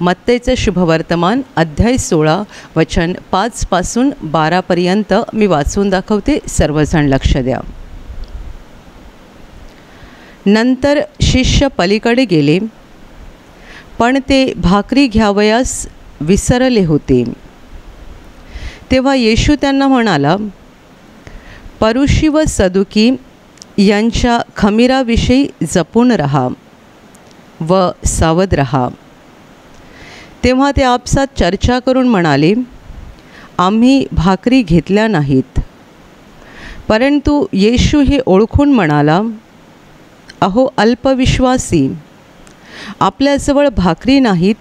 मत्तेचे शुभवर्तमान अध्याय 16 वचन 5 पासून 12 पर्यंत मी वाचून दाखवते, सर्वजण लक्ष द्या. नंतर शिष्य पलीकडे गेले, पण ते भाकरी घ्यावयास विसरले होते. तेव्हा येशू त्यांना म्हणाला, परुषी व सदुकी यांच्या खमीराविषयी जपून राहा व सावध राहा. तेव्हा ते आपसात चर्चा करून म्हणाले, आम्ही भाकरी घेतल्या नाहीत. परंतु येशू हे ओळखून म्हणाला, अहो अल्पविश्वासी, आपल्याजवळ भाकरी नाहीत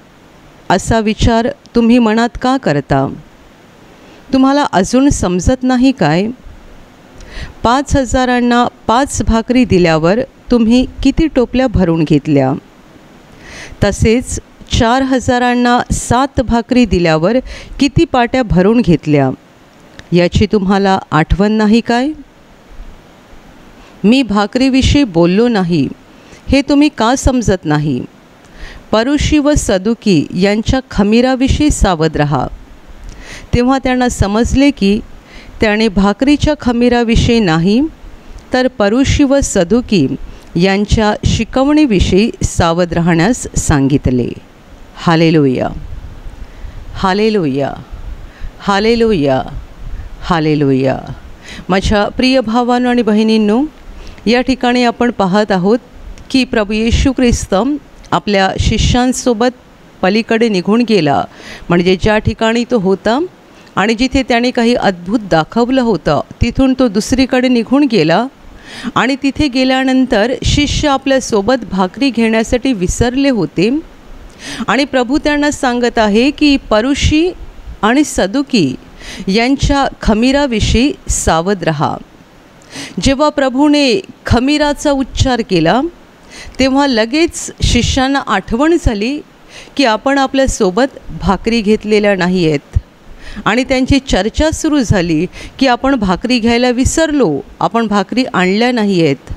असा विचार तुम्ही मनात का करता? तुम्हाला अजून समजत नाही काय? 5,000 5 भाकरी दिल्यावर तुम्ही किती टोपल्या भरून घेतल्या? तसेच 4,000 7 भाकरी दिल्यावर किती पाट्या भरून घेतल्या? याची तुम्हाला आठवण नाही काय? मी भाकरीविषयी बोललो नाही हे तुम्ही का समजत नाही? परुषी व सदुकी यांच्या खमीराविषयी सावध राहा. तेव्हा त्यांना समजले की त्याने भाकरीच्या खमीराविषयी नाही, तर परुषी व सदुकी यांच्या शिकवणीविषयी सावध राहण्यास सांगितले. Hallelujah, hallelujah, hallelujah, hallelujah. माझ्या प्रिय भावांनो आणि बहिणींनो, या ठिकाणी आपण पाहत आहोत की प्रभू येशू ख्रिस्त आपल्या शिष्यांसोबत पलीकडे निघून गेला. म्हणजे ज्या ठिकाणी तो होता आणि जिथे त्याने काही अद्भुत दाखवलं होतं, तिथून तो दुसरीकडे निघून गेला. आणि तिथे गेल्यानंतर शिष्य आपल्यासोबत भाकरी घेण्यासाठी विसरले होते. आणि प्रभू त्यांना सांगत आहे की परुषी आणि सदुकी यांच्या खमीराविषयी सावध राहा. जेव्हा प्रभूने खमीराचा उच्चार केला, तेव्हा लगेच शिष्यांना आठवण झाली की आपण आपल्यासोबत भाकरी घेतलेल्या नाही आहेत. आणि त्यांची चर्चा सुरू झाली की आपण भाकरी घ्यायला विसरलो, आपण भाकरी आणल्या नाही आहेत.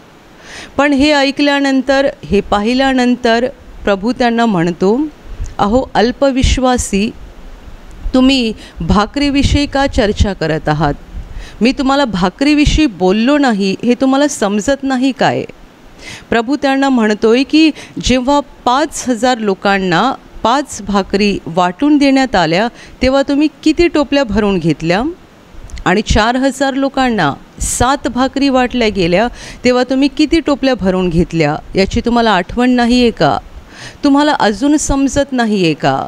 पण हे ऐकल्यानंतर, हे पाहिल्यानंतर प्रभू त्यांना म्हणतो, अहो अल्पविश्वासी, तुम्ही भाकरीविषयी का चर्चा करत आहात? मी तुम्हाला भाकरीविषयी बोललो नाही हे तुम्हाला समजत नाही काय? प्रभू त्यांना म्हणतोय की जेव्हा 5,000 लोकांना 5 भाकरी वाटून देण्यात आल्या, तेव्हा तुम्ही किती टोपल्या भरून घेतल्या? आणि 4,000 लोकांना 7 भाकरी वाटल्या गेल्या, तेव्हा तुम्ही किती टोपल्या भरून घेतल्या? याची तुम्हाला आठवण नाही आहे का? तुम्हाला अजून समजत नाही आहे का?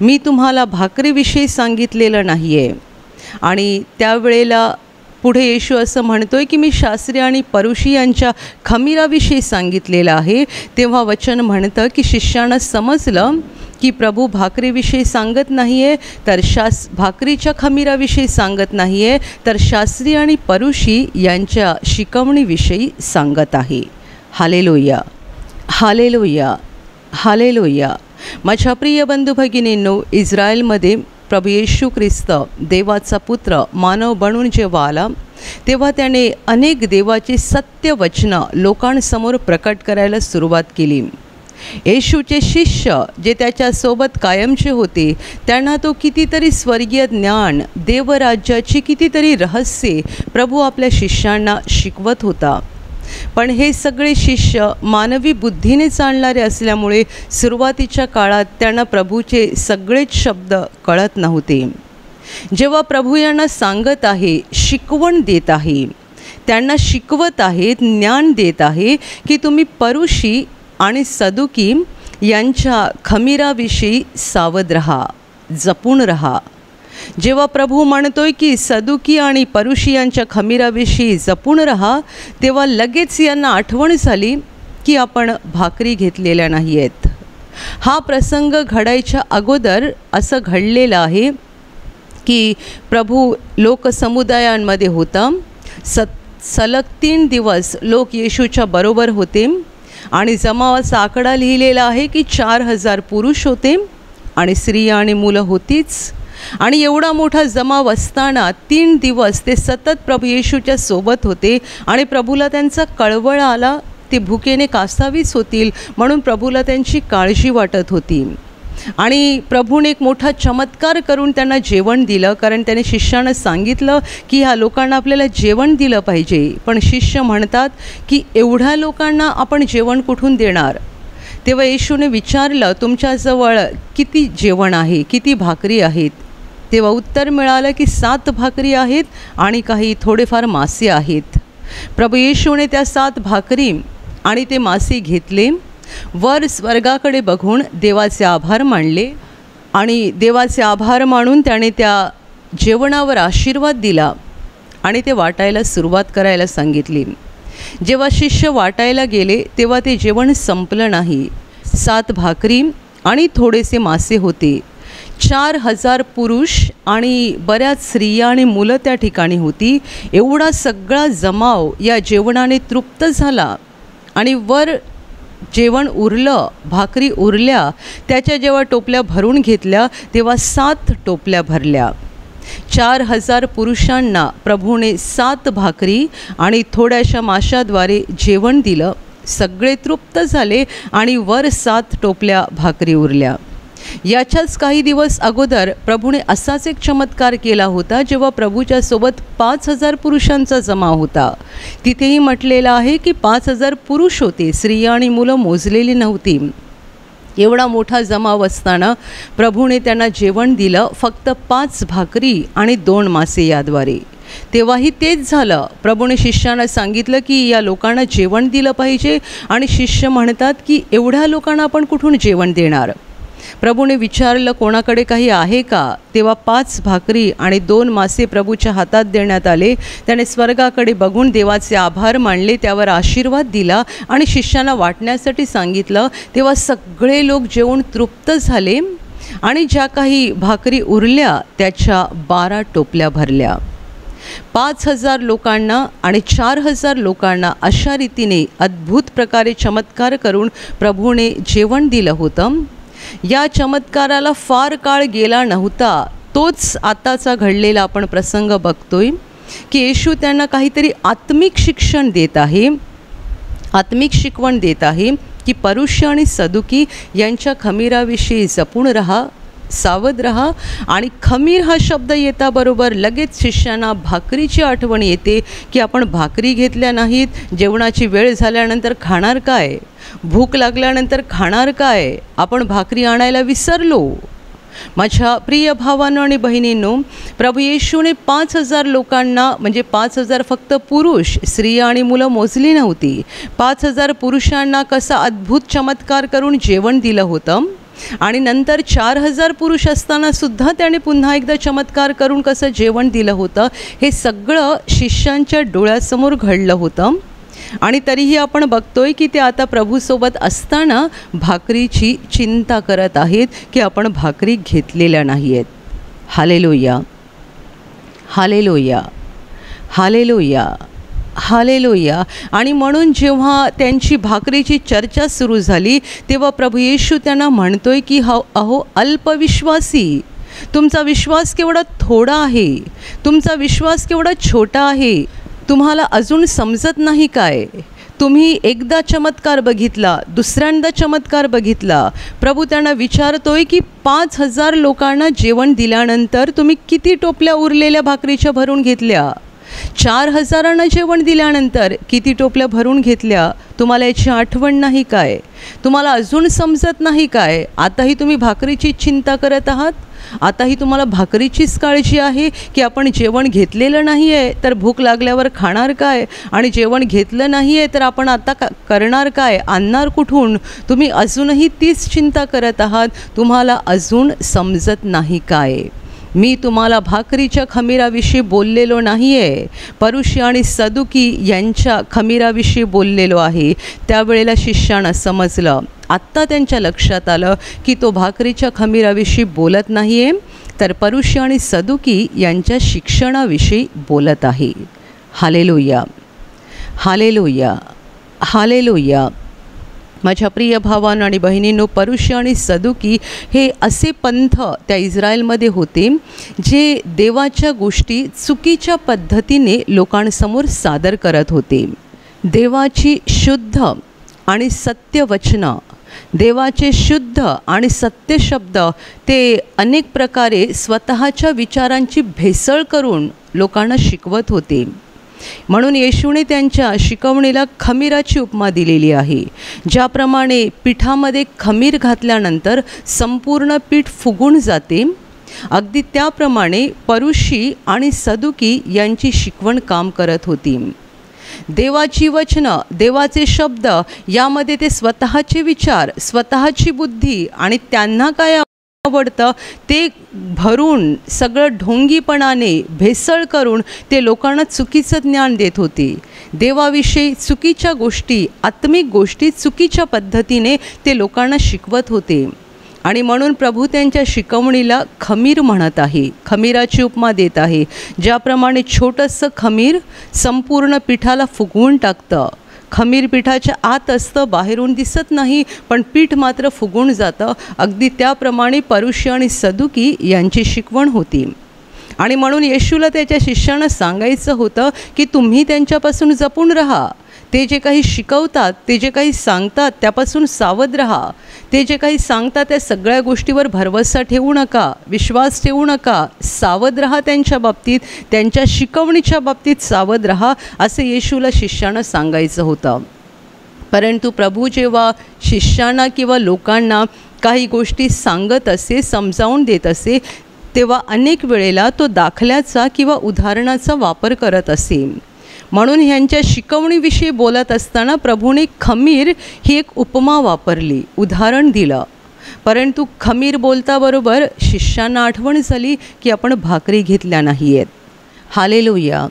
मी तुम्हाला भाकरीविषयी सांगितलेलं नाही आहे. आणि त्यावेळेला पुढे येशू असं म्हणतोय की मी शास्त्री आणि परुषी यांच्या खमीराविषयी सांगितलेलं आहे. तेव्हा वचन म्हणतं की शिष्यांना समजलं की प्रभू भाकरीविषयी सांगत नाही आहे, तर भाकरीच्या खमीराविषयी सांगत नाही आहे, तर शास्त्री आणि परुषी यांच्या शिकवणीविषयी सांगत आहे. Hallelujah, hallelujah, hallelujah. माझ्या प्रिय बंधू भगिनींनो, इस्रायलमध्ये प्रभू येशू ख्रिस्त देवाचा पुत्र मानव बनून जेव्हा आला, तेव्हा त्याने अनेक देवाची सत्य वचनं लोकांसमोर प्रकट करायला सुरुवात केली. येशूचे शिष्य जे त्याच्यासोबत कायमचे होते, त्यांना तो कितीतरी स्वर्गीय ज्ञान, देवराज्याची कितीतरी रहस्ये प्रभू आपल्या शिष्यांना शिकवत होता. पण हे सगळे शिष्य मानवी बुद्धीने चालणारे असल्यामुळे सुरुवातीच्या काळात त्यांना प्रभूचे सगळेच शब्द कळत नव्हते. जेव्हा प्रभू यांना सांगत आहे, शिकवण देत आहे, त्यांना शिकवत आहे, ज्ञान देत आहे की तुम्ही परुषी आणि सदुकी यांच्या खमीराविषयी सावध राहा, जपून राहा. जेव्हा प्रभू म्हणतोय की सदुकी आणि परुषी यांच्या खमीराविषयी जपून राहा, तेव्हा लगेच यांना आठवण झाली की आपण भाकरी घेतलेल्या नाही आहेत. हा प्रसंग घडायच्या अगोदर असं घडलेलं आहे की प्रभू लोकसमुदायांमध्ये होता. सलग 3 दिवस लोक येशूच्या बरोबर होते आणि जमावाचा आकडा लिहिलेला आहे की 4,000 पुरुष होते आणि स्त्रिया आणि मुलं होतीच. आणि एवढा मोठा जमाव असताना 3 दिवस ते सतत प्रभू येशूच्या सोबत होते. आणि प्रभूला त्यांचा कळवळ आला, ते भुकेने कासावीस होतील म्हणून प्रभूला त्यांची काळजी वाटत होती. आणि प्रभूने एक मोठा चमत्कार करून त्यांना जेवण दिलं, कारण त्याने शिष्यांना सांगितलं की ह्या लोकांना आपल्याला जेवण दिलं पाहिजे. पण शिष्य म्हणतात की एवढ्या लोकांना आपण जेवण कुठून देणार. तेव्हा येशूने विचारलं, तुमच्याजवळ किती जेवण आहे, किती भाकरी आहेत. तेव्हा उत्तर मिळालं की 7 भाकरी आहेत आणि काही थोडेफार मासे आहेत. प्रभू येशूने त्या 7 भाकरी आणि ते मासे घेतले, वर स्वर्गाकडे बघून देवाचे आभार मानले आणि देवाचे आभार मानून त्याने त्या जेवणावर आशीर्वाद दिला आणि ते वाटायला सुरुवात करायला सांगितली. जेव्हा शिष्य वाटायला गेले तेव्हा ते जेवण संपलं नाही. 7 भाकरी आणि थोडेसे मासे होते. 4000 पुरुष आणि बऱ्याच स्त्रिया आणि मुलं त्या ठिकाणी होती. एवढा सगळा जमाव या जेवणाने तृप्त झाला आणि वर जेवण उरलं, भाकरी उरल्या. त्याच्या जेव्हा टोपल्या भरून घेतल्या तेव्हा 7 टोपल्या भरल्या. 4000 पुरुषांना प्रभूने 7 भाकरी आणि थोड्याशा माशाद्वारे जेवण दिलं. सगळे तृप्त झाले आणि वर 7 टोपल्या भाकरी उरल्या. याच्याच काही दिवस अगोदर प्रभूने असाच एक चमत्कार केला होता, जेव्हा प्रभूच्या सोबत 5000 पुरुषांचा जमाव होता. तिथेही म्हटलेलं आहे की 5000 पुरुष होते, स्त्रिया आणि मुलं मोजलेली नव्हती. एवढा मोठा जमाव असताना प्रभूने त्यांना जेवण दिलं, फक्त 5 भाकरी आणि 2 मासे याद्वारे. तेव्हाही तेच झालं. प्रभूने शिष्यांना सांगितलं की या लोकांना जेवण दिलं पाहिजे आणि शिष्य म्हणतात की एवढ्या लोकांना आपण कुठून जेवण देणार. प्रभूने विचारलं, कोणाकडे काही आहे का. तेव्हा 5 भाकरी आणि 2 मासे प्रभूच्या हातात देण्यात आले. त्याने स्वर्गाकडे बघून देवाचे आभार मानले, त्यावर आशीर्वाद दिला आणि शिष्यांना वाटण्यासाठी सांगितलं. तेव्हा सगळे लोक जेवून तृप्त झाले आणि ज्या काही भाकरी उरल्या त्याच्या 12 टोपल्या भरल्या. 5000 लोकांना आणि 4000 लोकांना अशा रीतीने अद्भुत प्रकारे चमत्कार करून प्रभूने जेवण दिलं होतं. या चमत्काराला फार काळ गेला नव्हता. तोच आताचा घडलेला आपण प्रसंग बघतोय की येशू त्यांना काहीतरी आत्मिक शिक्षण देत आहे, आत्मिक शिकवण देत आहे की परुष्य आणि सदुकी यांच्या खमीराविषयी जपून राहा, सावध रहा. आणि खमीर हा शब्द येताबरोबर लगेच शिष्यांना भाकरीची आठवण येते की आपण भाकरी घेतल्या नाहीत, जेवणाची वेळ झाल्यानंतर खाणार काय, भूक लागल्यानंतर खाणार काय, आपण भाकरी आणायला विसरलो. माझ्या प्रिय भावांनो आणि बहिणींनो, प्रभू येशूने 5000 लोकांना, म्हणजे 5000 फक्त पुरुष, स्त्रिया आणि मुलं मोजली नव्हती, 5000 पुरुषांना कसा अद्भुत चमत्कार करून जेवण दिलं होतं. आणि नंतर 4000 पुरुष असताना सुद्धा त्याने पुन्हा एकदा चमत्कार करून कसं जेवण दिलं होतं. हे सगळं शिष्यांच्या डोळ्यासमोर घडलं होतं. आणि तरीही आपण बघतोय की ते आता प्रभूसोबत असताना भाकरीची चिंता करत आहेत की आपण भाकरी घेतलेल्या नाही आहेत. Hallelujah, hallelujah, hallelujah, hallelujah. आणि म्हणून जेव्हा त्यांची भाकरीची चर्चा सुरू झाली तेव्हा प्रभू येशू त्यांना म्हणतोय की अहो अल्पविश्वासी, तुमचा विश्वास केवढा थोडा आहे, तुमचा विश्वास केवढा छोटा आहे. तुम्हाला अजून समजत नाही काय. तुम्ही एकदा चमत्कार बघितला, दुसऱ्यांदा चमत्कार बघितला. प्रभू त्यांना विचारतोय की 5000 लोकांना जेवण दिल्यानंतर तुम्ही किती टोपल्या उरलेल्या भाकरीच्या भरून घेतल्या. 4000 जेवण दिल्यानंतर किती टोपल्या भरून घेतल्या. तुम्हाला याची आठवण नाही काय. तुम्हाला अजून समजत नाही काय. आताही तुम्ही भाकरीची चिंता करत आहात. आताही तुम्हाला भाकरीचीच काळजी आहे की आपण जेवण घेतलेलं नाही आहे तर भूक लागल्यावर खाणार काय, आणि जेवण घेतलं नाही आहे तर आपण आता करणार काय, आणणार कुठून. तुम्ही अजूनही तीच चिंता करत आहात. तुम्हाला अजून समजत नाही काय. मी तुम्हाला भाकरीच्या खमीराविषयी बोललेलो नाही आहे, परुषी आणि सदुकी यांच्या खमीराविषयी बोललेलो आहे. त्यावेळेला शिष्यांना समजलं. आत्ता त्यांच्या लक्षात आलं की तो भाकरीच्या खमीराविषयी बोलत नाही आहे तर परुषी आणि सदुकी यांच्या शिक्षणाविषयी बोलत आहे. Hallelujah, hallelujah, hallelujah. माझ्या प्रिय भावांनो आणि बहिणींनो, परुषी आणि सदुकी हे असे पंथ त्या इस्रायलमध्ये होते जे देवाच्या गोष्टी चुकीच्या पद्धतीने लोकांसमोर सादर करत होते. देवाची शुद्ध आणि सत्य वचनं देवाचे शुद्ध आणि सत्य शब्द ते अनेक प्रकारे स्वतःच्या विचारांची भेसळ करून लोकांना शिकवत होते. म्हणून येशूने त्यांच्या शिकवणीला खमीराची उपमा दिलेली आहे. ज्याप्रमाणे पिठामध्ये खमीर घातल्यानंतर संपूर्ण पीठ फुगून जाते, अगदी त्याप्रमाणे परुषी आणि सदुकी यांची शिकवण काम करत होती. देवाची वचनं, देवाचे शब्द यामध्ये ते स्वतःचे विचार, स्वतःची बुद्धी आणि त्यांना काय आवडतं ते भरून सगळं ढोंगीपणाने भेसळ करून ते लोकांना चुकीचं ज्ञान देत होते. देवाविषयी चुकीच्या गोष्टी, आत्मिक गोष्टी चुकीच्या पद्धतीने ते लोकांना शिकवत होते. आणि म्हणून प्रभू त्यांच्या शिकवणीला खमीर म्हणत आहे, खमीराची उपमा देत आहे. ज्याप्रमाणे छोटंसं खमीर संपूर्ण पिठाला फुगवून टाकतं. खमीर पिठाच्या आत असतं, बाहेरून दिसत नाही, पण पीठ मात्र फुगून जातं. अगदी त्याप्रमाणे परुषी आणि सदुकी यांची शिकवण होती. आणि म्हणून येशूला त्याच्या शिष्यांना सांगायचं होतं की तुम्ही त्यांच्यापासून जपून राहा. ते जे काही शिकवतात, ते जे काही सांगतात त्यापासून सावध राहा. ते जे काही सांगतात त्या सगळ्या गोष्टीवर भरवसा ठेवू नका, विश्वास ठेवू नका. सावध राहा त्यांच्या बाबतीत, त्यांच्या शिकवणीच्या बाबतीत सावध राहा, असं येशूला शिष्यांना सांगायचं होतं. परंतु प्रभू जेव्हा शिष्यांना किंवा लोकांना काही गोष्टी सांगत असे, समजावून देत असे, तेव्हा अनेक वेळेला तो दाखल्याचा किंवा उदाहरणाचा वापर करत असे. म्हणून ह्यांच्या शिकवणीविषयी बोलत असताना प्रभूने खमीर ही एक उपमा वापरली, उदाहरण दिलं. परंतु खमीर बोलताबरोबर शिष्यांना आठवण झाली की आपण भाकरी घेतल्या नाही आहेत. Hallelujah,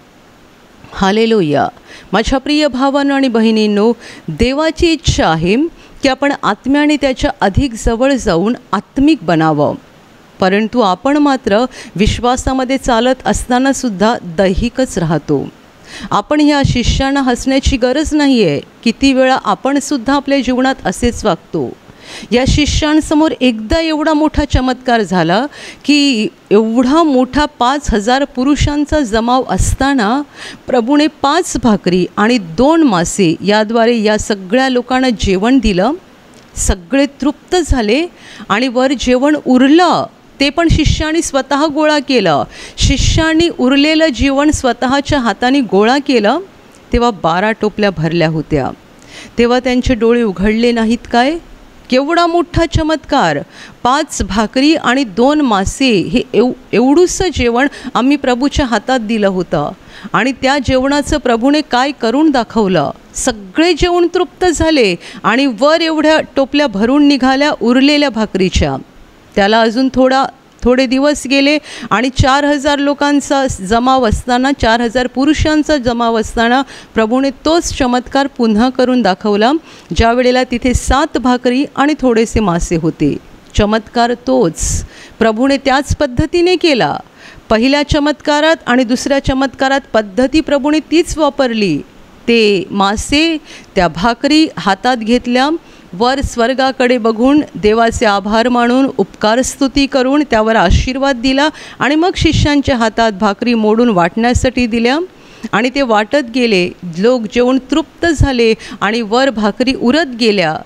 hallelujah. माझ्या प्रिय भावांनो आणि बहिणींनो, देवाची इच्छा आहे की आपण आत्म्याने त्याच्या अधिक जवळ जाऊन आत्मिक बनावं. परंतु आपण मात्र विश्वासामध्ये चालत असतानासुद्धा दैहिकच राहतो. आपण ह्या शिष्यांना हसण्याची गरज नाही आहे. किती वेळा आपण सुद्धा आपल्या जीवनात असेच वागतो. या शिष्यांसमोर एकदा एवढा मोठा चमत्कार झाला की एवढा मोठा 5,000 पुरुषांचा जमाव असताना प्रभूने 5 भाकरी आणि 2 मासे याद्वारे या सगळ्या लोकांना जेवण दिलं. सगळे तृप्त झाले आणि वर जेवण उरलं ते पण शिष्यांनी स्वतः गोळा केलं. शिष्यांनी उरलेलं जेवण स्वतःच्या हाताने गोळा केलं. तेव्हा 12 टोपल्या भरल्या होत्या. तेव्हा त्यांचे डोळे उघडले नाहीत काय? केवढा मोठा चमत्कार! 5 भाकरी आणि 2 मासे हे एवढूसं जेवण आम्ही प्रभूच्या हातात दिलं होतं. आणि त्या जेवणाचं प्रभूने काय करून दाखवलं. सगळे जेवण तृप्त झाले आणि वर एवढ्या टोपल्या भरून निघाल्या उरलेल्या भाकरीच्या. त्याला अजून थोडे दिवस गेले आणि 4,000 लोकांचा जमाव असताना, 4,000 पुरुषांचा जमाव असताना प्रभूने तोच चमत्कार पुन्हा करून दाखवला. ज्या वेळेला तिथे 7 भाकरी आणि थोडेसे मासे होते. चमत्कार तोच प्रभूने त्याच पद्धतीने केला. पहिल्या चमत्कारात आणि दुसऱ्या चमत्कारात पद्धती प्रभूने तीच वापरली. ते मासे, त्या भाकरी हातात घेतल्या, वर स्वर्गाकडे बघून देवाचे आभार मानून उपकार स्तुती करून त्यावर आशीर्वाद दिला आणि मग शिष्यांच्या हातात भाकरी मोडून वाटण्यासाठी दिल्या आणि ते वाटत गेले. लोक जेवण तृप्त झाले आणि वर भाकरी उरत गेल्या.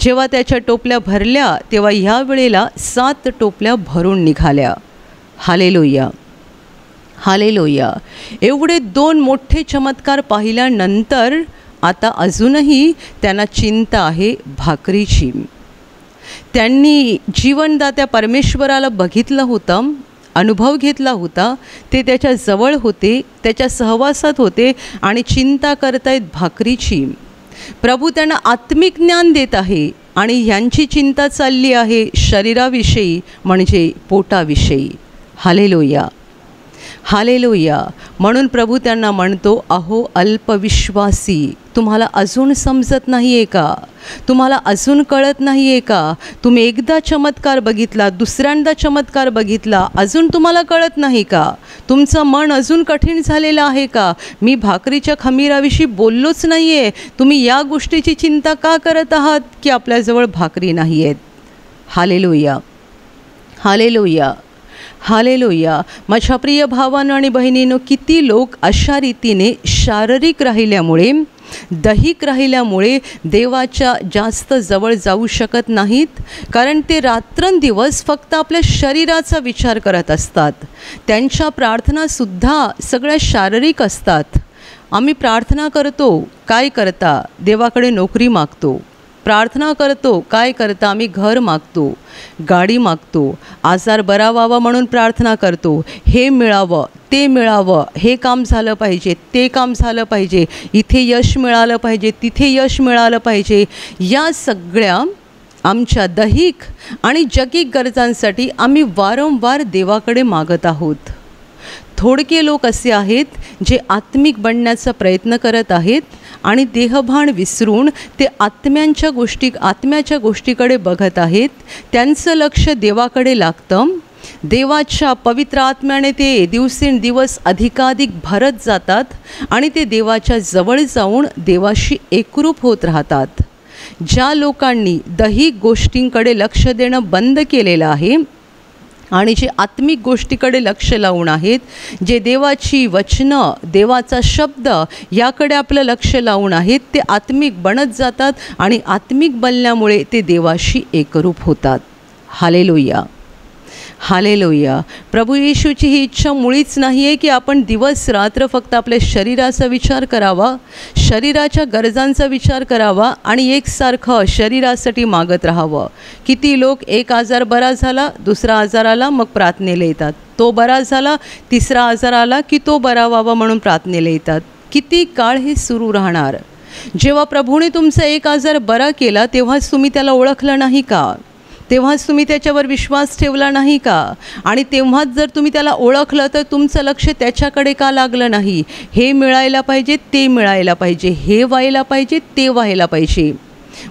जेव्हा त्याच्या टोपल्या भरल्या तेव्हा ह्या वेळेला 7 टोपल्या भरून निघाल्या. Hallelujah, hallelujah. एवढे 2 मोठे चमत्कार पाहिल्यानंतर आता अजूनही त्यांना चिंता आहे भाकरीची. त्यांनी जीवनदात्या परमेश्वराला बघितलं होतं, अनुभव घेतला होता. ते त्याच्या जवळ होते, त्याच्या सहवासात होते आणि चिंता करतायत भाकरीची. प्रभू त्यांना आत्मिक ज्ञान देत आहे आणि ह्यांची चिंता चालली आहे शरीराविषयी, म्हणजे पोटाविषयी. Hallelujah, hallelujah. म्हणून प्रभू त्यांना म्हणतो, अहो अल्पविश्वासी, तुम्हाला अजून समजत नाही आहे का? तुम्हाला अजून कळत नाही आहे का? तुम्ही एकदा चमत्कार बघितला, दुसऱ्यांदा चमत्कार बघितला, अजून तुम्हाला कळत नाही का? तुमचं मन अजून कठीण झालेलं आहे का? मी भाकरीच्या खमीराविषयी बोललोच नाही आहे. तुम्ही या गोष्टीची चिंता का करत आहात की आपल्याजवळ भाकरी नाही आहेत? Hallelujah, hallelujah, hallelujah. माझ्या प्रिय भावांनो आणि बहिणींनो, किती लोक अशा रीतीने शारीरिक राहिल्यामुळे दहिक राहिल्यामुळे देवाच्या जास्त जवळ जाऊ शकत नाहीत, कारण ते रात्रंदिवस फक्त आपल्या शरीराचा विचार करत असतात. त्यांच्या प्रार्थनासुद्धा सगळ्या शारीरिक असतात. आम्ही प्रार्थना करतो, काय करता? देवाकडे नोकरी मागतो. प्रार्थना करतो, काय करता? आम्ही घर मागतो, गाडी मागतो. आजार बरा व्हावा म्हणून प्रार्थना करतो, हे मिळावं, ते मिळावं, हे काम झालं पाहिजे, ते काम झालं पाहिजे, इथे यश मिळालं पाहिजे, तिथे यश मिळालं पाहिजे. या सगळ्या आमच्या दैहिक आणि जगिक गरजांसाठी आम्ही वारंवार देवाकडे मागत आहोत. थोडके लोक असे आहेत जे आत्मिक बनण्याचा प्रयत्न करत आहेत आणि देहभान विसरून ते आत्म्याच्या गोष्टीकडे बघत आहेत. त्यांचं लक्ष देवाकडे लागतं. देवाच्या पवित्र आत्म्याने ते दिवसेंदिवस अधिकाधिक भरत जातात आणि ते देवाच्या जवळ जाऊन देवाशी एकरूप होत राहतात. ज्या लोकांनी दैहिक गोष्टींकडे लक्ष देणं बंद केलेलं आहे आणि जे आत्मिक गोष्टीकडे लक्ष लावून आहेत, जे देवाची वचनं, देवाचा शब्द याकडे आपलं लक्ष लावून आहेत, ते आत्मिक बनत जातात आणि आत्मिक बनल्यामुळे ते देवाशी एकरूप होतात. Hallelujah, hallelujah. प्रभू येशूची ही इच्छा मुळीच नाही आहे की आपण दिवस रात्र फक्त आपल्या शरीराचा विचार करावा, शरीराच्या गरजांचा विचार करावा आणि एकसारखं शरीरासाठी मागत राहावं. किती लोक एक आजार बरा झाला, दुसरा आजार आला, मग प्रार्थनेला येतात. तो बरा झाला, तिसरा आजार आला की तो बरा व्हावा म्हणून प्रार्थनेला येतात. किती काळ हे सुरू राहणार? जेव्हा प्रभूने तुमचा एक आजार बरा केला तेव्हाच तुम्ही त्याला ओळखलं नाही का? तेव्हाच तुम्ही त्याच्यावर विश्वास ठेवला नाही का? आणि तेव्हाच जर तुम्ही त्याला ओळखलं तर तुमचं लक्ष त्याच्याकडे का लागलं नाही? हे मिळायला पाहिजे, ते मिळायला पाहिजे, हे व्हायला पाहिजे, ते व्हायला पाहिजे.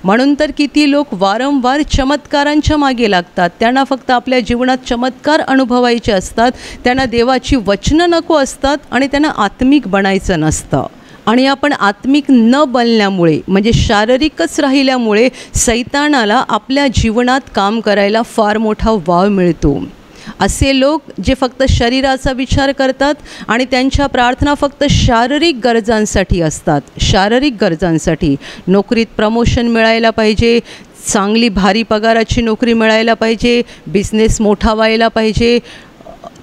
म्हणून तर किती लोक वारंवार चमत्कारांच्या मागे लागतात. त्यांना फक्त आपल्या जीवनात चमत्कार अनुभवायचे असतात, त्यांना देवाची वचनं नको असतात आणि त्यांना आत्मिक बनायचं नसतं. आणि आपण आत्मिक न बनल्यामुळे म्हणजे शारीरिकच राहिल्यामुळे सैतानाला आपल्या जीवनात काम करायला फार मोठा वाव मिळतो. असे लोक जे फक्त शरीराचा विचार करतात आणि त्यांच्या प्रार्थना फक्त शारीरिक गरजांसाठी असतात. शारीरिक गरजांसाठी नोकरीत प्रमोशन मिळायला पाहिजे, चांगली पगाराची नोकरी मिळायला पाहिजे, बिझनेस मोठा व्हायला पाहिजे,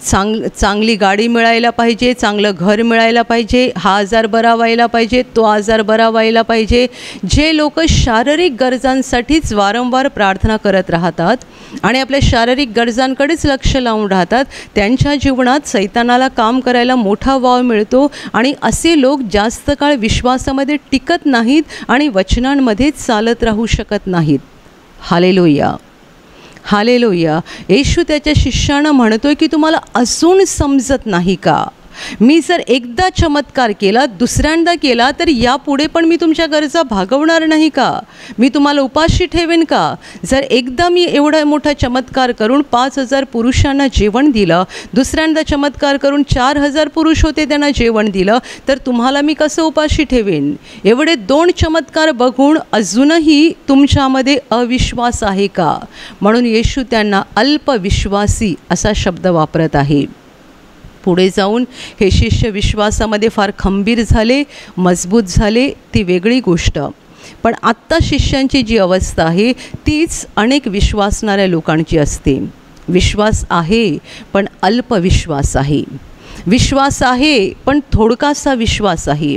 चांगली गाडी मिळायला पाहिजे, चांगलं घर मिळायला पाहिजे, हा आजार बरा व्हायला पाहिजे, तो आजार बरा व्हायला पाहिजे. जे लोक शारीरिक गरजांसाठीच वारंवार प्रार्थना करत राहतात आणि आपल्या शारीरिक गरजांकडेच लक्ष लावून राहतात, त्यांच्या जीवनात सैतानाला काम करायला मोठा वाव मिळतो आणि असे लोक जास्त काळ विश्वासामध्ये टिकत नाहीत आणि वचनांमध्येच चालत राहू शकत नाहीत. Hallelujah, hallelujah. येशू त्याच्या शिष्यांना म्हणतोय की तुम्हाला अजून समजत नाही का? मी जर एकदा चमत्कार केला, दुसऱ्यांदा केला, तर यापुढे पण मी तुमच्या गरजा भागवणार नाही का? मी तुम्हाला उपाशी ठेवेन का? जर एकदा मी एवढा मोठा चमत्कार करून 5,000 पुरुषांना जेवण दिलं, दुसऱ्यांदा चमत्कार करून 4,000 पुरुष होते त्यांना जेवण दिलं, तर तुम्हाला मी कसं उपाशी ठेवेन? एवढे 2 चमत्कार बघून अजूनही तुमच्यामध्ये अविश्वास आहे का? म्हणून येशू त्यांना अल्पविश्वासी असा शब्द वापरत आहे. पुढे जाऊन हे शिष्य विश्वासामध्ये फार खंबीर झाले, मजबूत झाले, ती वेगळी गोष्ट. पण आत्ता शिष्यांची जी अवस्था आहे तीच अनेक विश्वासणाऱ्या लोकांची असते. विश्वास आहे पण अल्पविश्वास आहे. विश्वास आहे पण थोडकासा विश्वास आहे.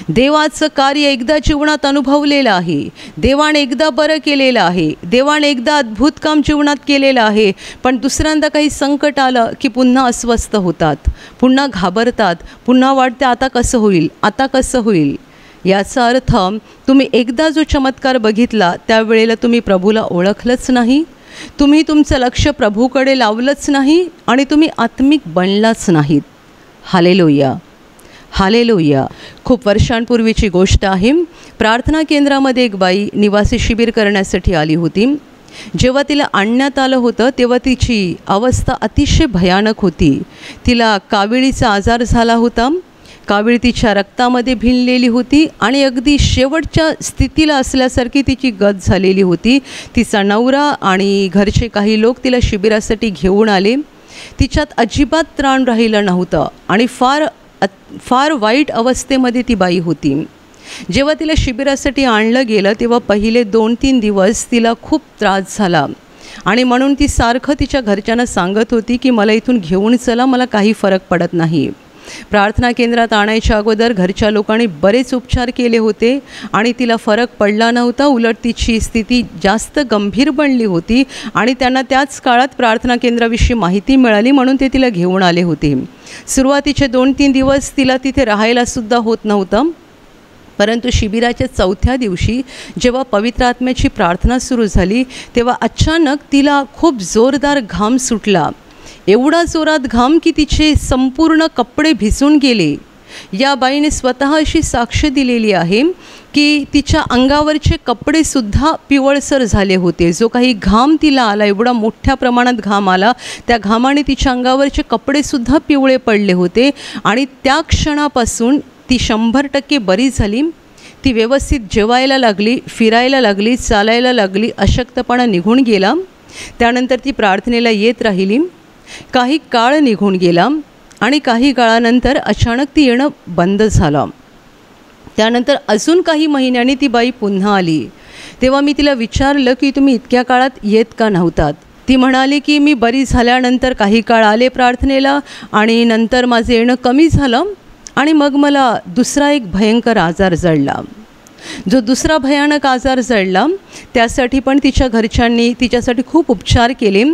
देवाचं कार्य एकदा जीवनात अनुभवलेलं आहे, देवाने एकदा बरं केलेलं आहे, देवाने एकदा अद्भुत काम जीवनात केलेलं आहे, पण दुसऱ्यांदा काही संकट आलं की पुन्हा अस्वस्थ होतात, पुन्हा घाबरतात, पुन्हा वाटते आता कसं होईल, आता कसं होईल. याचा अर्थ तुम्ही एकदा जो चमत्कार बघितला त्यावेळेला तुम्ही प्रभूला ओळखलंच नाही, तुम्ही तुमचं लक्ष प्रभूकडे लावलंच नाही आणि तुम्ही आत्मिक बनलाच नाहीत. Hallelujah, hallelujah. खूप वर्षांपूर्वीची गोष्ट आहे. प्रार्थना केंद्रामध्ये एक बाई निवासी शिबिर करण्यासाठी आली होती. जेव्हा तिला आणण्यात आलं होतं तेव्हा तिची अवस्था अतिशय भयानक होती. तिला काविळीचा आजार झाला होता. कावीळ तिच्या रक्तामध्ये भिनलेली होती आणि अगदी शेवटच्या स्थितीला असल्यासारखी तिची गत झालेली होती. तिचा नवरा आणि घरचे काही लोक तिला शिबिरासाठी घेऊन आले. तिच्यात अजिबात त्राण राहिलं नव्हतं आणि फार वाईट अवस्थेमध्ये ती बाई होती. जेव्हा तिला शिबिरासाठी आणलं गेलं तेव्हा पहिले 2-3 दिवस तिला खूप त्रास झाला आणि म्हणून ती सारखं तिच्या घरच्यांना सांगत होती की मला इथून घेऊन चला, मला काही फरक पडत नाही. प्रार्थना केंद्रात आणायच्या अगोदर घरच्या लोकांनी बरेच उपचार केले होते आणि तिला फरक पडला नव्हता. उलट तिची स्थिती जास्त गंभीर बनली होती आणि त्यांना त्याच काळात प्रार्थना केंद्राविषयी माहिती मिळाली म्हणून ते तिला घेऊन आले होते. सुरुवातीचे 2-3 दिवस तिला तिथे राहायलासुद्धा होत नव्हतं. परंतु शिबिराच्या 4थ्या दिवशी जेव्हा पवित्र आत्म्याची प्रार्थना सुरू झाली तेव्हा अचानक तिला खूप जोरदार घाम सुटला. एवढा जोरात घाम की तिचे संपूर्ण कपडे भिजून गेले. या बाईने स्वतः अशी साक्ष दिलेली आहे की तिच्या अंगावरचे कपडेसुद्धा पिवळसर झाले होते. जो काही घाम तिला आला, एवढा मोठ्या प्रमाणात घाम आला, त्या घामाने तिच्या अंगावरचे कपडेसुद्धा पिवळे पडले होते आणि त्या क्षणापासून ती 100% बरी झाली. ती व्यवस्थित जेवायला लागली, फिरायला लागली, चालायला लागली, अशक्तपणा निघून गेला. त्यानंतर ती प्रार्थनेला येत राहिली. काही काळ निघून गेला आणि काही काळानंतर अचानक ती येणं बंद झालं. त्यानंतर अजून काही महिन्यांनी ती बाई पुन्हा आली. तेव्हा मी तिला विचारलं की तुम्ही इतक्या काळात येत का नव्हतात. ती म्हणाली की मी बरी झाल्यानंतर काही काळ आले प्रार्थनेला आणि नंतर माझं येणं कमी झालं आणि मग मला दुसरा एक भयंकर आजार जडला. जो दुसरा भयानक आजार जडला त्यासाठी पण तिच्या घरच्यांनी तिच्यासाठी खूप उपचार केले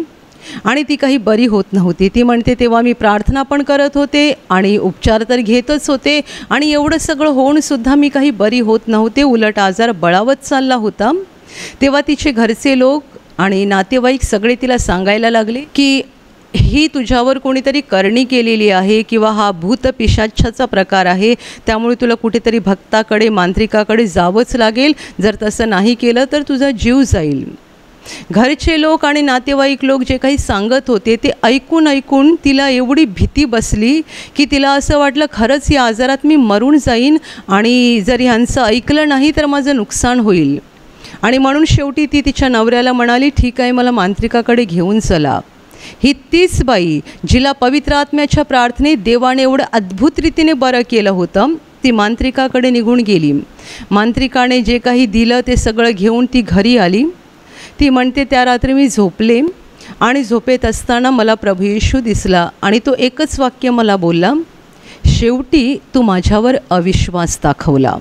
आणि ती काही बरी होत नव्हती. ती म्हणते तेव्हा मी प्रार्थना पण करत होते आणि उपचार तर घेतच होते आणि एवढं सगळं होऊनसुद्धा मी काही बरी होत नव्हते. उलट आजार बळावत चालला होता. तेव्हा तिचे घरचे लोक आणि नातेवाईक सगळे तिला सांगायला लागले की ही तुझ्यावर कोणीतरी करणी केलेली आहे किंवा हा भूत पिशाचाचा प्रकार आहे, त्यामुळे तुला कुठेतरी भक्ताकडे मांत्रिकाकडे जावंच लागेल. जर तसं नाही केलं तर तुझा जीव जाईल. घरचे लोक आणि नातेवाईक लोक जे काही सांगत होते ते ऐकून तिला एवढी भीती बसली की तिला असं वाटलं खरंच या आजारात मी मरून जाईन आणि जर ह्यांचं ऐकलं नाही तर माझं नुकसान होईल. आणि म्हणून शेवटी ती तिच्या नवऱ्याला म्हणाली ठीक आहे, मला मांत्रिकाकडे घेऊन चला. ही तीच बाई जिला पवित्र आत्म्याच्या प्रार्थनेत देवाने एवढं अद्भुत रीतीने बरं केलं होतं, ती मांत्रिकाकडे निघून गेली. मांत्रिकाने जे काही दिलं ते सगळं घेऊन ती घरी आली. ती म्हणते त्या रात्री मी झोपले आणि झोपेत असताना मला प्रभू येशू दिसला आणि तो एकच वाक्य मला बोलला, शेवटी तू माझ्यावर अविश्वास दाखवला.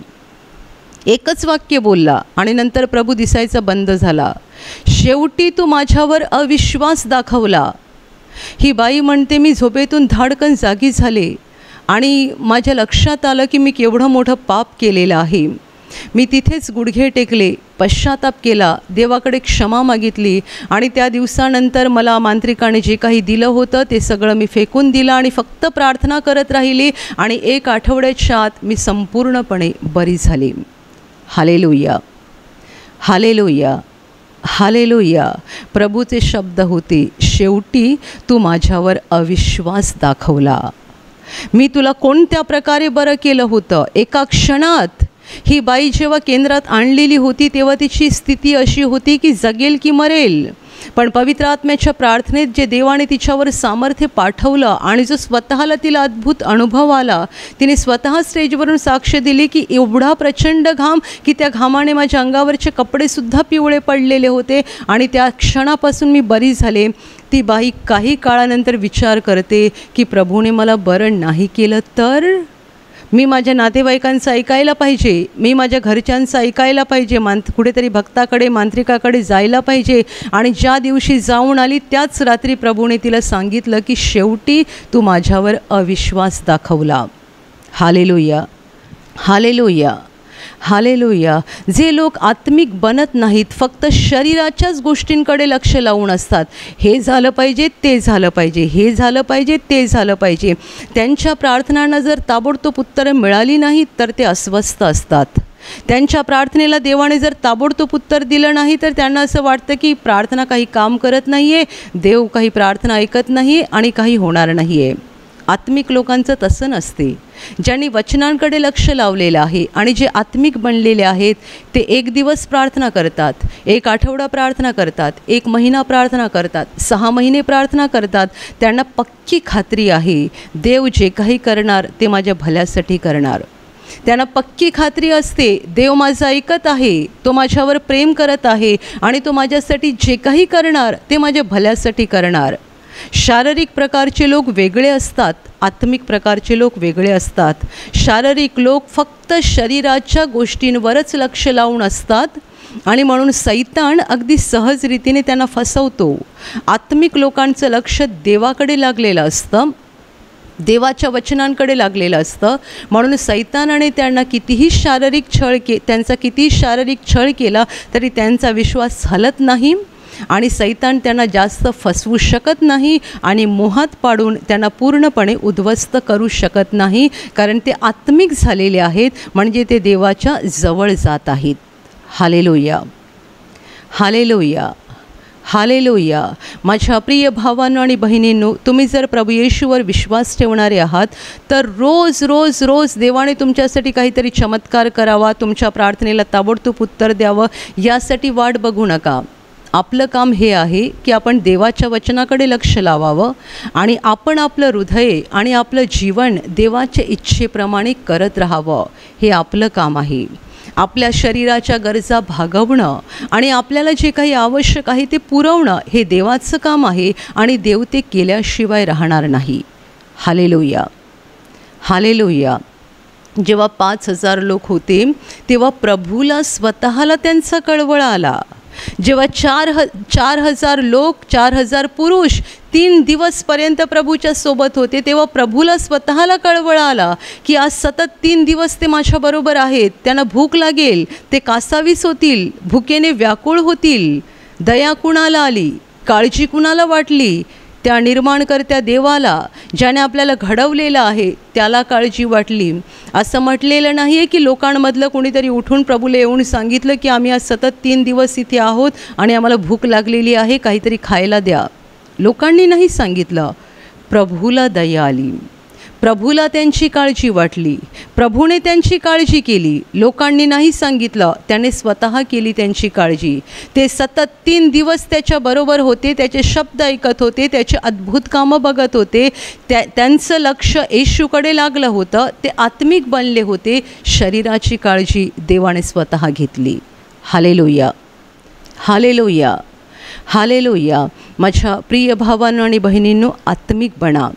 एकच वाक्य बोलला आणि नंतर प्रभू दिसायचा बंद झाला. शेवटी तू माझ्यावर अविश्वास दाखवला. ही बाई म्हणते मी झोपेतून धाडकन जागी झाले आणि माझ्या लक्षात आलं की मी केवढं मोठं पाप केलेलं आहे. मी तिथेच गुडघे टेकले, पश्चाताप केला, देवाकडे क्षमा मागितली आणि त्या दिवसानंतर मला मांत्रिकाने जे काही दिलं होतं ते सगळं मी फेकून दिलं आणि फक्त प्रार्थना करत राहिली आणि 1 आठवड्याच्या आत मी संपूर्णपणे बरी झाली. Hallelujah, hallelujah, hallelujah. प्रभूचे शब्द होते, शेवटी तू माझ्यावर अविश्वास दाखवला. मी तुला कोणत्या प्रकारे बरं केलं होतं. एका क्षणात ही बाई जेव्हा केंद्रात आणलेली होती तेव्हा तिची स्थिती अशी होती की जगेल की मरेल. पण पवित्र आत्म्याच्या प्रार्थनेत जे देवाने तिच्यावर सामर्थ्य पाठवलं आणि जो स्वतःला तिला अद्भुत अनुभव आला, तिने स्वतः स्टेजवरून साक्ष दिली की एवढा प्रचंड घाम की त्या घामाने माझ्या अंगावरचे कपडेसुद्धा पिवळे पडलेले होते आणि त्या क्षणापासून मी बरी झाले. ती बाई काही काळानंतर विचार करते की प्रभूने मला बरं नाही केलं तर मी माझ्या नातेवाईकांचं ऐकायला पाहिजे, मी माझ्या घरच्यांचं ऐकायला पाहिजे, कुठेतरी भक्ताकडे मांत्रिकाकडे जायला पाहिजे. आणि ज्या दिवशी जाऊन आली त्याच रात्री प्रभूने तिला सांगितलं की शेवटी तू माझ्यावर अविश्वास दाखवला. Hallelujah, hallelujah, hallelujah. जे लोक आत्मिक बनत नाहीत, फक्त शरीराच्याच गोष्टींकडे लक्ष लावून असतात, हे झालं पाहिजे, ते झालं पाहिजे, हे झालं पाहिजे, ते झालं पाहिजे, त्यांच्या प्रार्थनांना जर ताबडतोब उत्तरं मिळाली नाहीत तर ते अस्वस्थ असतात. त्यांच्या प्रार्थनेला देवाने जर ताबडतोब उत्तर दिलं नाही तर त्यांना असं वाटतं की प्रार्थना काही काम करत नाही आहे, देव काही प्रार्थना ऐकत नाही आणि काही होणार नाही आहे. आत्मिक लोकांचं तसं नसते. ज्यांनी वचनांकडे लक्ष लावलेलं आहे आणि जे आत्मिक बनलेले आहेत ते 1 दिवस प्रार्थना करतात, 1 आठवडा प्रार्थना करतात, 1 महिना प्रार्थना करतात, 6 महिने प्रार्थना करतात. त्यांना पक्की खात्री आहे देव जे काही करणार ते माझ्या भल्यासाठी करणार. त्यांना पक्की खात्री असते, देव माझं ऐकत आहे, तो माझ्यावर प्रेम करत आहे आणि तो माझ्यासाठी जे काही करणार ते माझ्या भल्यासाठी करणार. शारीरिक प्रकारचे लोक वेगळे असतात, आत्मिक प्रकारचे लोक वेगळे असतात. शारीरिक लोक फक्त शरीराच्या गोष्टींवरच लक्ष लावून असतात आणि म्हणून सैतान अगदी सहज रीतीने त्यांना फसवतो. आत्मिक लोकांचं लक्ष देवाकडे लागलेलं असतं, देवाच्या वचनांकडे लागलेलं असतं. म्हणून सैतानाने त्यांना त्यांचा कितीही शारीरिक छळ केला तरी त्यांचा विश्वास हलत नाही आणि सैतान त्यांना जास्त फसवू शकत नाही आणि मोहात पाडून त्यांना पूर्णपणे उद्ध्वस्त करू शकत नाही, कारण ते आत्मिक झालेले आहेत, म्हणजे ते देवाच्या जवळ जात आहेत. Hallelujah, hallelujah, hallelujah. माझ्या प्रिय भावांनो आणि बहिणींनो, तुम्ही जर प्रभू येशूवर विश्वास ठेवणारे आहात तर रोज रोज रोज देवाने तुमच्यासाठी काहीतरी चमत्कार करावा, तुमच्या प्रार्थनेला ताबडतोब उत्तर द्यावं, यासाठी वाट बघू नका. आपलं काम हे आहे की आपण देवाच्या वचनाकडे लक्ष लावावं आणि आपण आपलं हृदय आणि आपलं जीवन देवाच्या इच्छेप्रमाणे करत राहावं. हे आपलं काम आहे. आपल्या शरीराच्या गरजा भागवणं आणि आपल्याला जे काही आवश्यक आहे ते पुरवणं हे देवाचं काम आहे आणि देव ते केल्याशिवाय राहणार नाही. Hallelujah, hallelujah. जेव्हा 5,000 लोक होते तेव्हा प्रभूला स्वतःला त्यांचा कळवळा आला. जेव्हा 4,000 लोक, 4,000 पुरुष 3 दिवसपर्यंत प्रभूच्या सोबत होते तेव्हा प्रभूला स्वतःला कळवळा आला की आज सतत 3 दिवस ते माझ्याबरोबर आहेत. त्यांना भूक लागेल, ते कासावीस होतील, भुकेने व्याकुळ होतील. दया कुणाला आली, काळजी कुणाला वाटली? त्या निर्माणकर्त्या देवाला, ज्याने आपल्याला घडवलेलं आहे त्याला काळजी वाटली. असं म्हटलेलं नाही आहे की लोकांमधलं कोणीतरी उठून प्रभूला येऊन सांगितलं की आम्ही आज सतत 3 दिवस इथे आहोत आणि आम्हाला भूक लागलेली आहे, काहीतरी खायला द्या. लोकांनी नाही सांगितलं, प्रभूला दया आली, प्रभूला त्यांची काळजी वाटली, प्रभूने त्यांची काळजी केली. लोकांनी नाही सांगितलं, त्याने स्वतः केली त्यांची काळजी. ते सतत 3 दिवस त्याच्याबरोबर होते, त्याचे शब्द ऐकत होते, त्याचे अद्भुत कामं बघत होते. त्यांचं लक्ष येशूकडे लागलं होतं, ते आत्मिक बनले होते. शरीराची काळजी देवाने स्वतः घेतली. Hallelujah, hallelujah, hallelujah. माझ्या प्रिय भावांनो आणि बहिणींनो, आत्मिक बना.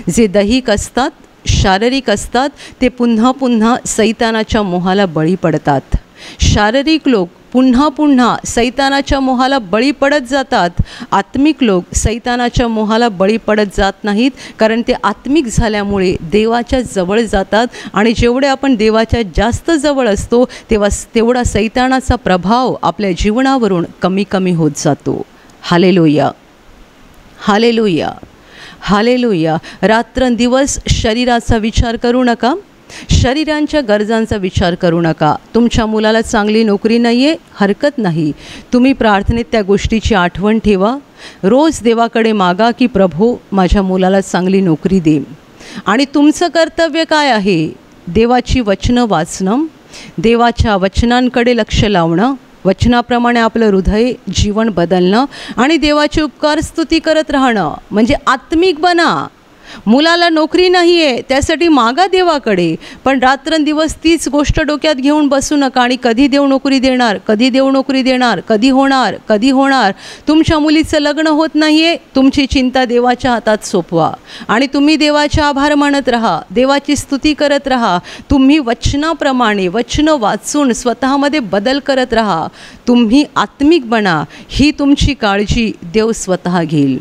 जे दैहिक असतात, शारीरिक असतात, ते पुन्हा पुन्हा सैतानाच्या मोहाला बळी पडतात. शारीरिक लोक पुन्हा पुन्हा सैतानाच्या मोहाला बळी पडत जातात. आत्मिक लोक सैतानाच्या मोहाला बळी पडत जात नाहीत, कारण ते आत्मिक झाल्यामुळे देवाच्या जवळ जातात आणि जेवढे आपण देवाच्या जास्त जवळ असतो तेवढा सैतानाचा प्रभाव आपल्या जीवनावरून कमी कमी होत जातो. Hallelujah, hallelujah, hallelujah. रात्रंदिवस शरीराचा विचार करू नका, शरीरांच्या गरजांचा विचार करू नका. तुमच्या मुलाला चांगली नोकरी नाही आहे, हरकत नाही. तुम्ही प्रार्थनेत त्या गोष्टीची आठवण ठेवा. रोज देवाकडे मागा की प्रभू माझ्या मुलाला चांगली नोकरी दे. आणि तुमचं कर्तव्य काय आहे? देवाची वचनं वाचणं, देवाच्या वचनांकडे लक्ष लावणं, वचनाप्रमाणे आपलं हृदय जीवन बदलणं आणि देवाची उपकार स्तुती करत राहणं, म्हणजे आत्मिक बना. मुलाला नोकरी नाही आहे त्यासाठी मागा देवाकडे, पण रात्रंदिवस तीच गोष्ट डोक्यात घेऊन बसू नका आणि कधी देव नोकरी देणार, कधी देव नोकरी देणार, कधी होणार, कधी होणार. तुमच्या मुलीचं लग्न होत नाही आहे, तुमची चिंता देवाच्या हातात सोपवा आणि तुम्ही देवाचे आभार मानत राहा, देवाची स्तुती करत राहा. तुम्ही वचनाप्रमाणे वचनं वाचून स्वतःमध्ये बदल करत राहा. तुम्ही आत्मिक बना. ही तुमची काळजी देव स्वतः घेईल.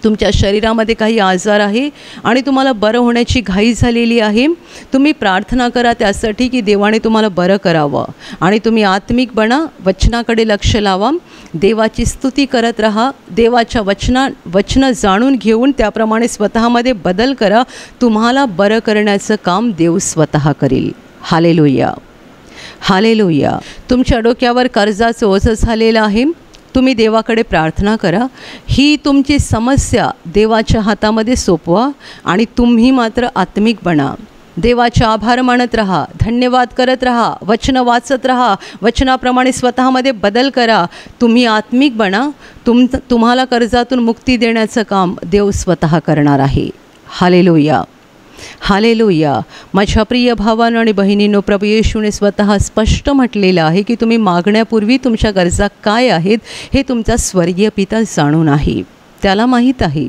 तुमच्या शरीरामध्ये काही आजार आहे आणि तुम्हाला बरं होण्याची घाई झालेली आहे, तुम्ही प्रार्थना करा त्यासाठी की देवाने तुम्हाला बरं करावं. आणि तुम्ही आत्मिक बना, वचनाकडे लक्ष लावा, देवाची स्तुती करत राहा, देवाच्या वचनं जाणून घेऊन त्याप्रमाणे स्वतःमध्ये बदल करा. तुम्हाला बरं करण्याचं काम देव स्वतः करेल. Hallelujah, hallelujah. तुमच्या डोक्यावर कर्जाचं ओझं झालेलं आहे, तुम्ही देवाकडे प्रार्थना करा. ही तुमची समस्या देवाच्या हातामध्ये सोपवा आणि तुम्ही मात्र आत्मिक बना. देवाचे आभार मानत राहा, धन्यवाद करत राहा, वचनं वाचत राहा, वचनाप्रमाणे स्वतःमध्ये बदल करा. तुम्ही आत्मिक बना. तुम्हाला कर्जातून मुक्ती देण्याचं काम देव स्वतः करणार आहे. Hallelujah, hallelujah. माझ्या प्रिय भावांनो आणि बहिणींनो, प्रभू येशूने स्वतः स्पष्ट म्हटलेलं आहे की तुम्ही मागण्यापूर्वी तुमच्या गरजा काय आहेत हे तुमचा स्वर्गीय पिता जाणून आहे. त्याला माहीत आहे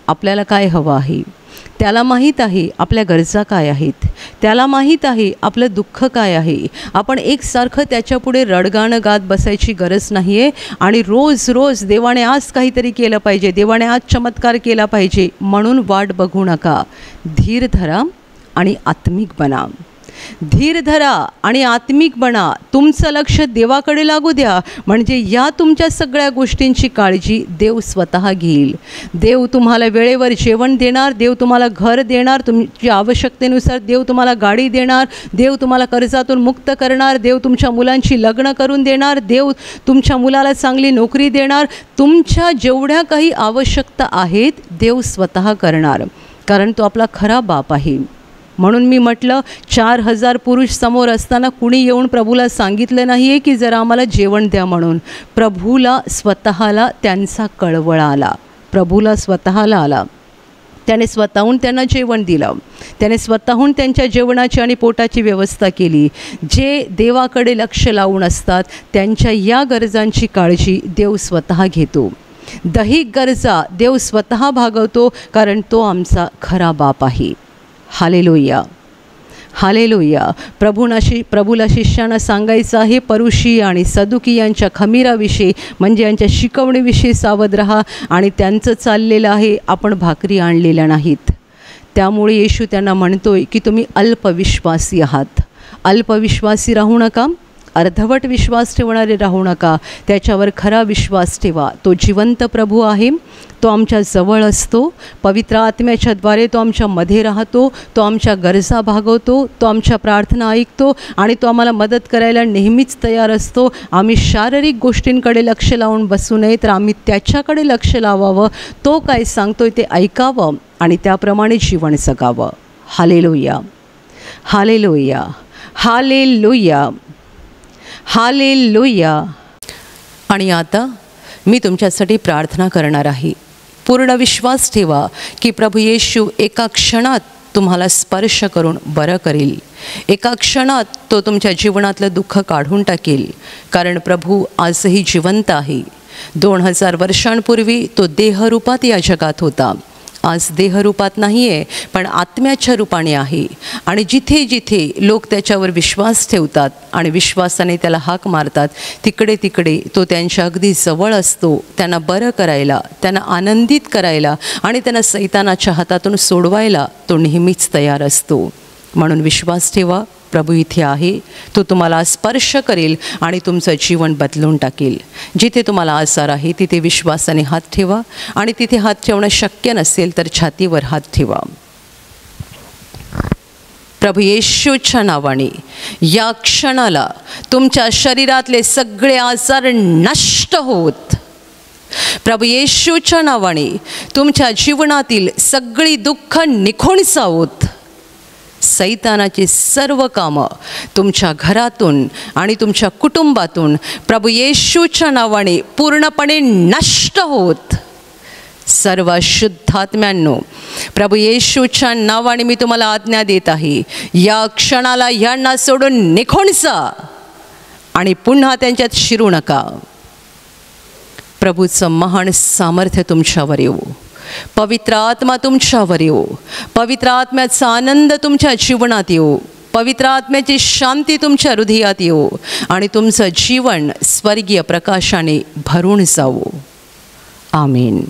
आपल्याला काय हवं आहे. त्याला माहीत आहे आपल्या गरजा काय आहेत. त्याला माहीत आहे आपलं दुःख काय आहे. आपण एकसारखं त्याच्यापुढे रडगाणं गात बसायची गरज नाही आहे आणि रोज रोज देवाने आज काहीतरी केलं पाहिजे, देवाने आज चमत्कार केला पाहिजे म्हणून वाट बघू नका. धीर धरा आणि आत्मिक बना. धीर धरा आणि आत्मिक बना. तुमचं लक्ष देवाकडे लागू द्या, म्हणजे या तुमच्या सगळ्या गोष्टींची काळजी देव स्वतः घेईल. देव तुम्हाला वेळेवर जेवण देणार, देव तुम्हाला घर देणार, तुमच्या आवश्यकतेनुसार देव तुम्हाला गाडी देणार, देव तुम्हाला कर्जातून मुक्त करणार, देव तुमच्या मुलांची लग्न करून देणार, देव तुमच्या मुलाला चांगली नोकरी देणार. तुमच्या जेवढ्या काही आवश्यकता आहेत देव स्वतः करणार, कारण तो आपला खरा बाप आहे. म्हणून मी म्हटलं 4000 पुरुष समोर असताना कुणी येऊन प्रभूला सांगितलं नाही आहे की जरा आम्हाला जेवण द्या म्हणून. प्रभूला स्वतःला त्यांचा कळवळा आला, प्रभूला स्वतःला आला. त्याने स्वतःहून त्यांना जेवण दिलं, त्याने स्वतःहून त्यांच्या जेवणाची आणि पोटाची व्यवस्था केली. जे देवाकडे लक्ष लावून असतात त्यांच्या या गरजांची काळजी देव स्वतः घेतो. दैहिक गरजा देव स्वतः भागवतो, कारण तो आमचा खरा बाप आहे. हालेलुया. हालेलुया. प्रभूला शिष्यांना सांगायचं आहे, परुषी आणि सदुकी यांच्या खमीराविषयी म्हणजे यांच्या शिकवणीविषयी सावध राहा. आणि त्यांचं चाललेलं आहे आपण भाकरी आणलेल्या नाहीत. त्यामुळे येशू त्यांना म्हणतोय की तुम्ही अल्पविश्वासी आहात. अल्पविश्वासी राहू नका, अर्धवट विश्वास ठेवणारे राहू नका. त्याच्यावर खरा विश्वास ठेवा. तो जिवंत प्रभू आहे, तो आमच्या जवळ असतो. पवित्र आत्म्याच्याद्वारे तो आमच्यामध्ये राहतो, तो आमच्या गरजा भागवतो, तो आमच्या प्रार्थना ऐकतो आणि तो आम्हाला मदत करायला नेहमीच तयार असतो. आम्ही शारीरिक गोष्टींकडे लक्ष लावून बसू नये, तर आम्ही त्याच्याकडे लक्ष लावावं. तो काय सांगतोय ते ऐकावं आणि त्याप्रमाणे जीवन जगावं. हालेलुया. हालेलुया. हालेलुया. हालेलुया. आणि आता मी तुमच्यासाठी प्रार्थना करणार आहे. पूर्ण विश्वास ठेवा की प्रभू येशू एका क्षणात तुम्हाला स्पर्श करून बरं करेल. एका क्षणात तो तुमच्या जीवनातलं दुःख काढून टाकेल, कारण प्रभू आजही जिवंत आहे. 2000 वर्षांपूर्वी तो देहरूपात या जगात होता. आज देहरूपात नाही आहे, पण आत्म्याच्या रूपाने आहे. आणि जिथे जिथे लोक त्याच्यावर विश्वास ठेवतात आणि विश्वासाने त्याला हाक मारतात, तिकडे तिकडे तो त्यांच्या अगदी जवळ असतो. त्यांना बरं करायला, त्यांना आनंदित करायला आणि त्यांना सैतानाच्या हातातून सोडवायला तो नेहमीच तयार असतो. म्हणून विश्वास ठेवा, प्रभू इथे आहे. तो तुम्हाला स्पर्श करेल आणि तुमचं जीवन बदलून टाकेल. जिथे तुम्हाला आजार आहे तिथे विश्वासाने हात ठेवा आणि तिथे हात ठेवणं शक्य नसेल तर छातीवर हात ठेवा. प्रभू येशूच्या नावाने या क्षणाला तुमच्या शरीरातले सगळे आजार नष्ट होत. प्रभू येशूच्या नावाने तुमच्या जीवनातील सगळी दुःख निघून जावोत. सैतानाची सर्व कामं तुमच्या घरातून आणि तुमच्या कुटुंबातून प्रभू येशूच्या नावाने पूर्णपणे नष्ट होत. सर्व शुद्धात्म्यांनो, प्रभू येशूच्या नावाने मी तुम्हाला आज्ञा देत आहे, या क्षणाला यांना सोडून निघून जा आणि पुन्हा त्यांच्यात शिरू नका. प्रभूचं महान सामर्थ्य तुमच्यावर येऊ. पवित्र आत्मा तुमच्यावर येऊ. पवित्र आत्म्याचा आनंद तुमच्या जीवनात येऊ. पवित्र आत्म्याची शांती तुमच्या हृदयात येऊ आणि तुमचं जीवन स्वर्गीय प्रकाशाने भरून जावो. आमीन.